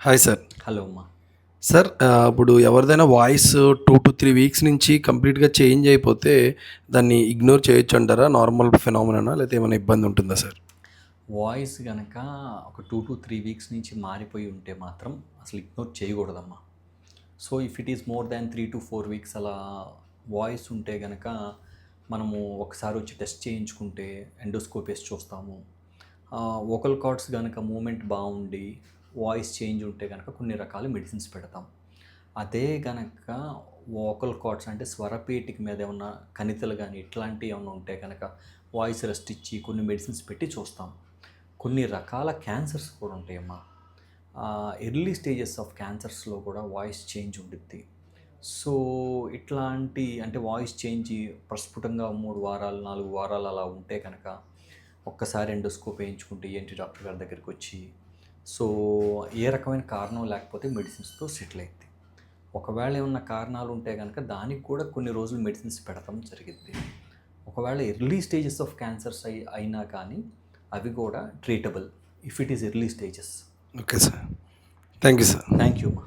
Hi sir. Hello అమ్మా. Sir ఇప్పుడు ఎవరిదైనా వాయిస్ 2-3 వీక్స్ నుంచి కంప్లీట్‌గా చేంజ్ అయిపోతే దాన్ని ఇగ్నోర్ చేయొచ్చంటారా? నార్మల్ ఫినామిననా? లేతే ఏమైనా ఇబ్బంది ఉంటుందా సార్? వాయిస్ గనక ఒక 2-3 వీక్స్ నుంచి మారిపోయి ఉంటే మాత్రం అసలు ఇగ్నోర్ చేయకూడదమ్మా. So, if it is more than 3-4 weeks అలా వాయిస్ ఉంటే గనక మనము ఒకసారి వచ్చి టెస్ట్ చేయించుకుంటే ఎండోస్కోప్ వేసి చూస్తాము. వోకల్ కార్డ్స్ గనక మూవ్‌మెంట్ బావుండి వాయిస్ చేంజ్ ఉంటే గనక కొన్ని రకాల మెడిసిన్స్ పెడతాం. అదే గనక వోకల్ కార్డ్స్ అంటే స్వరపేటిక మీద ఏమన్నా కణితులు గానీ ఇట్లాంటివి ఏమన్నా ఉంటే గనక వాయిస్ రెస్ట్ ఇచ్చి కొన్ని మెడిసిన్స్ పెట్టి చూస్తాం. కొన్ని రకాల క్యాన్సర్స్ కూడా ఉంటాయమ్మా. ఎర్లీ స్టేజెస్ ఆఫ్ క్యాన్సర్స్‌లో కూడా వాయిస్ చేంజ్ ఉండిద్ది. సో, ఇట్లాంటి అంటే వాయిస్ చేంజ్ ప్రస్ఫుటంగా 3 వారాలు, 4 వారాలు అలా ఉంటే కనుక ఒక్కసారి ఎండోస్కోప్ వేయించుకుంటే ఏంటి డాక్టర్ గారి దగ్గరికొచ్చి, సో, ఏ రకమైన కారణం లేకపోతే మెడిసిన్స్‌తో సెటిల్ అయిద్ది. ఒకవేళ ఏమన్నా కారణాలు ఉంటే గనక దానికి కూడా కొన్ని రోజులు మెడిసిన్స్ పెడతాం జరిగిద్ది. ఒకవేళ ఎర్లీ స్టేజెస్ ఆఫ్ క్యాన్సర్స్ అయినా కానీ అవి కూడా treatable if it is early stages. Okay sir. Thank you sir. Thank you అమ్మా.